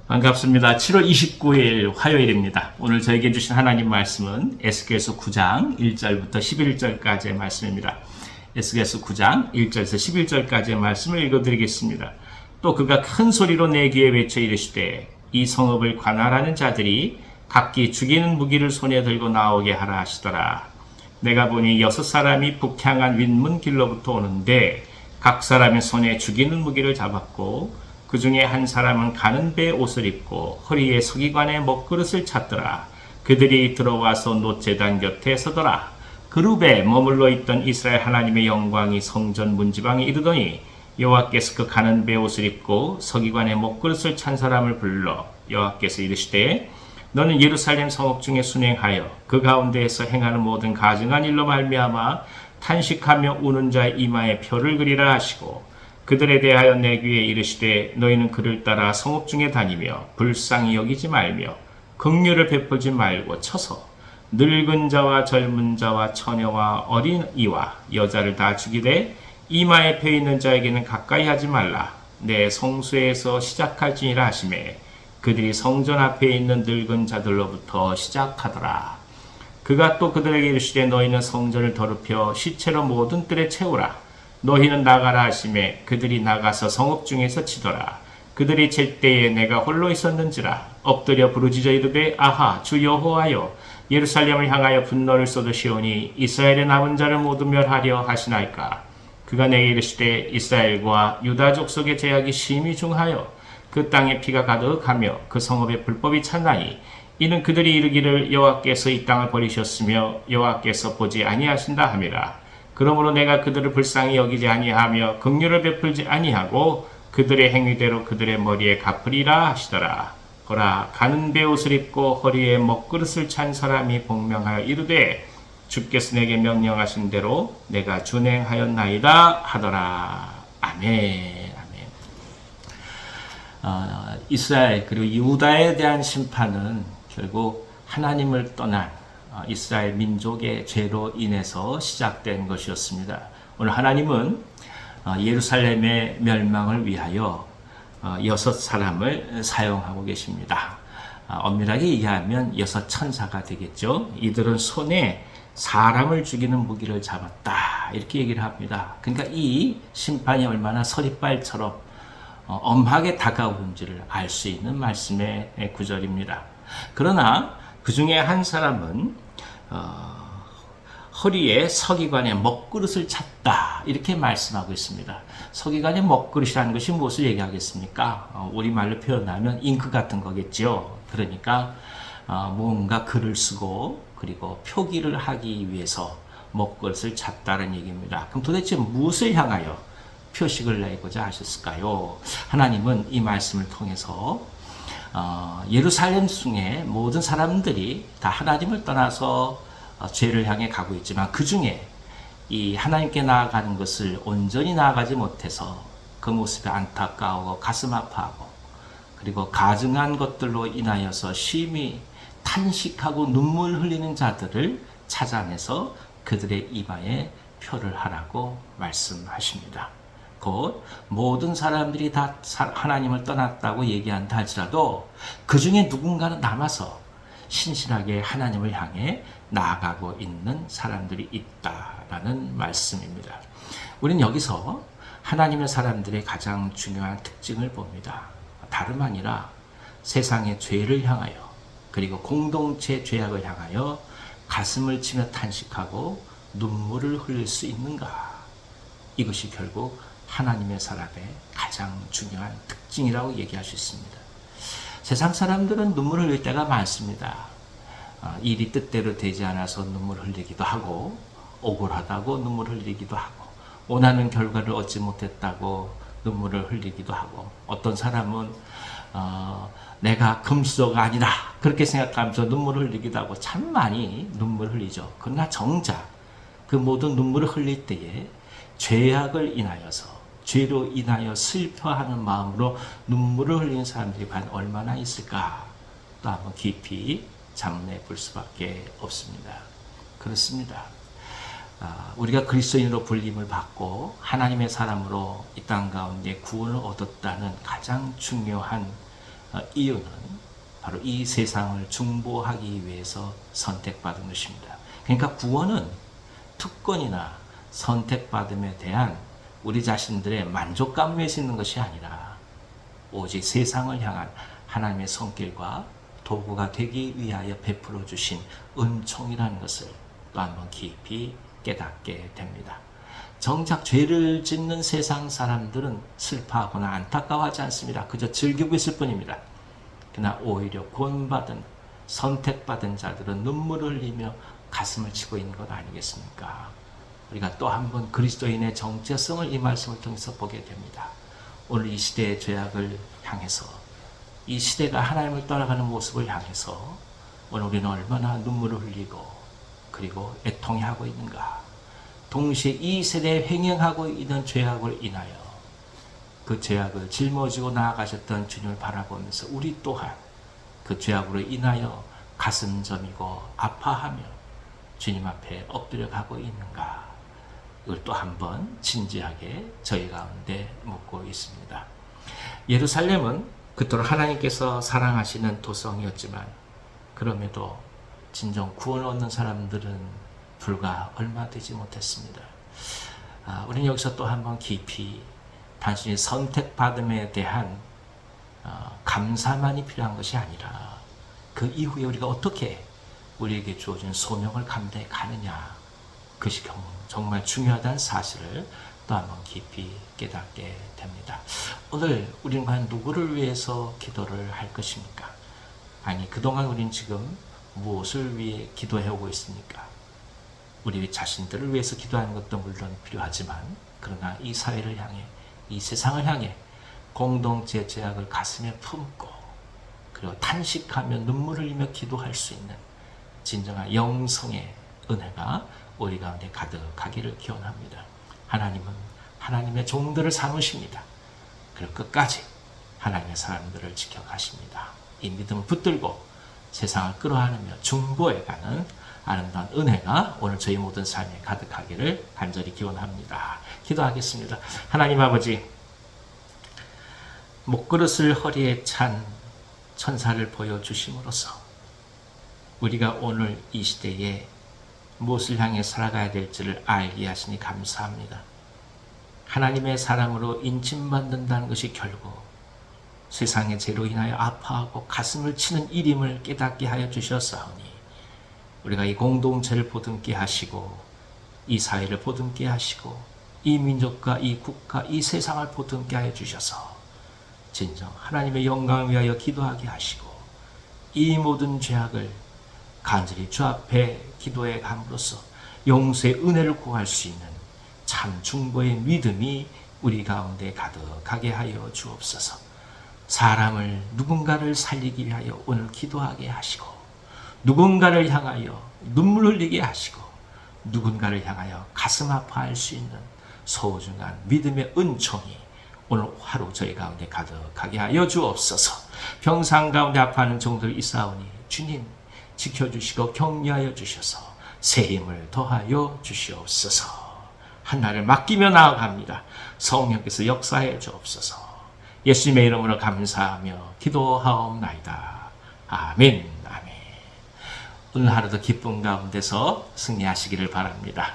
반갑습니다. 7월 29일 화요일입니다. 오늘 저에게 주신 하나님 말씀은 에스겔서 9장 1절부터 11절까지의 말씀입니다. 에스겔서 9장 1절에서 11절까지의 말씀을 읽어드리겠습니다. 또 그가 큰 소리로 내 귀에 외쳐 이르시되 이 성읍을 관할하는 자들이 각기 죽이는 무기를 손에 들고 나오게 하라 하시더라. 내가 보니 6사람이 북향한 윗문 길로부터 오는데 각 사람의 손에 죽이는 무기를 잡았고 그 중에 한 사람은 가는 배 옷을 입고 허리에 서기관의 먹그릇을 찼더라. 그들이 들어와서 놋제단 곁에 서더라. 그룹에 머물러 있던 이스라엘 하나님의 영광이 성전 문지방에 이르더니 여호와께서 그 가는 배 옷을 입고 서기관의 먹그릇을 찬 사람을 불러 여호와께서 이르시되 너는 예루살렘 성읍 중에 순행하여 그 가운데에서 행하는 모든 가증한 일로 말미암아 탄식하며 우는 자의 이마에 표를 그리라 하시고 그들에 대하여 내 귀에 이르시되 너희는 그를 따라 성읍 중에 다니며 불쌍히 여기지 말며 긍휼을 베풀지 말고 쳐서 늙은 자와 젊은 자와 처녀와 어린이와 여자를 다 죽이되 이마에 펴 있는 자에게는 가까이 하지 말라. 내 성소에서 시작할지니라 하시매 그들이 성전 앞에 있는 늙은 자들로부터 시작하더라. 그가 또 그들에게 이르시되 너희는 성전을 더럽혀 시체로 모든 뜰에 채우라. 너희는 나가라 하시매 그들이 나가서 성읍 중에서 치더라. 그들이 칠 때에 내가 홀로 있었는지라 엎드려 부르짖어 이르되 아하 주 여호와여 예루살렘을 향하여 분노를 쏟으시오니 이스라엘의 남은 자를 모두 멸하려 하시나이까. 그가 내게 이르시되 이스라엘과 유다 족속의 죄악이 심히 중하여 그 땅에 피가 가득하며 그 성읍에 불법이 찼나니 이는 그들이 이르기를 여호와께서 이 땅을 버리셨으며 여호와께서 보지 아니하신다 함이라. 그러므로 내가 그들을 불쌍히 여기지 아니하며 긍휼을 베풀지 아니하고 그들의 행위대로 그들의 머리에 갚으리라 하시더라. 보라 가는 배 옷을 입고 허리에 먹그릇을 찬 사람이 복명하여 이르되 주께서 내게 명령하신 대로 내가 준행하였나이다 하더라. 아멘. 아멘. 이스라엘 그리고 유다에 대한 심판은 결국 하나님을 떠난 이스라엘 민족의 죄로 인해서 시작된 것이었습니다. 오늘 하나님은 예루살렘의 멸망을 위하여 6사람을 사용하고 계십니다. 엄밀하게 얘기하면 6천사가 되겠죠. 이들은 손에 사람을 죽이는 무기를 잡았다 이렇게 얘기를 합니다. 그러니까 이 심판이 얼마나 서리빨처럼 엄하게 다가오는지를 알 수 있는 말씀의 구절입니다. 그러나 그 중에 한 사람은 허리에 서기관의 먹그릇을 찼다 이렇게 말씀하고 있습니다. 서기관의 먹그릇이라는 것이 무엇을 얘기하겠습니까? 우리말로 표현하면 잉크 같은 거겠죠. 그러니까 뭔가 글을 쓰고 그리고 표기를 하기 위해서 먹그릇을 찼다는 얘기입니다. 그럼 도대체 무엇을 향하여 표식을 내고자 하셨을까요? 하나님은 이 말씀을 통해서 예루살렘 중에 모든 사람들이 다 하나님을 떠나서 죄를 향해 가고 있지만 그 중에 이 하나님께 나아가는 것을 온전히 나아가지 못해서 그 모습에 안타까워 가슴 아파하고 그리고 가증한 것들로 인하여서 심히 탄식하고 눈물 흘리는 자들을 찾아내서 그들의 이마에 표를 하라고 말씀하십니다. 곧 모든 사람들이 다 하나님을 떠났다고 얘기한다 할지라도 그 중에 누군가는 남아서 신실하게 하나님을 향해 나아가고 있는 사람들이 있다라는 말씀입니다. 우리는 여기서 하나님의 사람들의 가장 중요한 특징을 봅니다. 다름 아니라 세상의 죄를 향하여 그리고 공동체 죄악을 향하여 가슴을 치며 탄식하고 눈물을 흘릴 수 있는가? 이것이 결국 하나님의 사람의 가장 중요한 특징이라고 얘기할 수 있습니다. 세상 사람들은 눈물을 흘릴 때가 많습니다. 일이 뜻대로 되지 않아서 눈물 흘리기도 하고 억울하다고 눈물 흘리기도 하고 원하는 결과를 얻지 못했다고 눈물을 흘리기도 하고 어떤 사람은 내가 금수저가 아니다 그렇게 생각하면서 눈물을 흘리기도 하고 참 많이 눈물 흘리죠. 그러나 정작 그 모든 눈물을 흘릴 때에 죄악을 인하여서 죄로 인하여 슬퍼하는 마음으로 눈물을 흘리는 사람들이 과연 얼마나 있을까? 또 한번 깊이 자문해 볼 수밖에 없습니다. 그렇습니다. 우리가 그리스도인으로 불림을 받고 하나님의 사람으로 이 땅 가운데 구원을 얻었다는 가장 중요한 이유는 바로 이 세상을 중보하기 위해서 선택받은 것입니다. 그러니까 구원은 특권이나 선택받음에 대한 우리 자신들의 만족감을 위해서 있는 것이 아니라 오직 세상을 향한 하나님의 손길과 도구가 되기 위하여 베풀어 주신 은총이라는 것을 또 한번 깊이 깨닫게 됩니다. 정작 죄를 짓는 세상 사람들은 슬퍼하거나 안타까워하지 않습니다. 그저 즐기고 있을 뿐입니다. 그러나 오히려 구원받은 선택받은 자들은 눈물을 흘리며 가슴을 치고 있는 것 아니겠습니까? 우리가 또 한 번 그리스도인의 정체성을 이 말씀을 통해서 보게 됩니다. 오늘 이 시대의 죄악을 향해서, 이 시대가 하나님을 떠나가는 모습을 향해서 오늘 우리는 얼마나 눈물을 흘리고 그리고 애통해하고 있는가. 동시에 이 세대에 횡행하고 있는 죄악을 인하여 그 죄악을 짊어지고 나아가셨던 주님을 바라보면서 우리 또한 그 죄악으로 인하여 가슴 저미고 아파하며 주님 앞에 엎드려 가고 있는가. 이걸 또 한번 진지하게 저희 가운데 묻고 있습니다. 예루살렘은 그토록 하나님께서 사랑하시는 도성이었지만 그럼에도 진정 구원 얻는 사람들은 불과 얼마 되지 못했습니다. 우리는 여기서 또 한번 깊이 단순히 선택받음에 대한 감사만이 필요한 것이 아니라 그 이후에 우리가 어떻게 우리에게 주어진 소명을 감당해 가느냐, 그것이 정말 중요하다는 사실을 또 한번 깊이 깨닫게 됩니다. 오늘 우리는 과연 누구를 위해서 기도를 할 것입니까? 아니, 그동안 우리는 지금 무엇을 위해 기도해 오고 있습니까? 우리 자신들을 위해서 기도하는 것도 물론 필요하지만 그러나 이 사회를 향해, 이 세상을 향해 공동체 죄악을 가슴에 품고 그리고 탄식하며 눈물을 흘리며 기도할 수 있는 진정한 영성의 은혜가 우리 가운데 가득하기를 기원합니다. 하나님은 하나님의 종들을 삼으십니다. 그리고 끝까지 하나님의 사람들을 지켜가십니다. 이 믿음을 붙들고 세상을 끌어안으며 중보해가는 아름다운 은혜가 오늘 저희 모든 삶에 가득하기를 간절히 기원합니다. 기도하겠습니다. 하나님 아버지, 목그릇을 허리에 찬 천사를 보여주심으로써 우리가 오늘 이 시대에 무엇을 향해 살아가야 될지를 알게 하시니 감사합니다. 하나님의 사랑으로 인침받는다는 것이 결국 세상의 죄로 인하여 아파하고 가슴을 치는 일임을 깨닫게 하여 주셨사오니 우리가 이 공동체를 보듬게 하시고 이 사회를 보듬게 하시고 이 민족과 이 국가, 이 세상을 보듬게 하여 주셔서 진정 하나님의 영광을 위하여 기도하게 하시고 이 모든 죄악을 간절히 주 앞에 기도해 감으로써 용서의 은혜를 구할 수 있는 참 중보의 믿음이 우리 가운데 가득하게 하여 주옵소서. 사람을, 누군가를 살리기 위하여 오늘 기도하게 하시고 누군가를 향하여 눈물 흘리게 하시고 누군가를 향하여 가슴 아파할 수 있는 소중한 믿음의 은총이 오늘 하루 저희 가운데 가득하게 하여 주옵소서. 평상 가운데 아파하는 종들 있사오니 주님 지켜주시고 격려하여 주셔서 새 힘을 더하여 주시옵소서. 한날을 맡기며 나아갑니다. 성령께서 역사해 주옵소서. 예수님의 이름으로 감사하며 기도하옵나이다. 아멘. 아멘. 오늘 하루도 기쁨 가운데서 승리하시기를 바랍니다.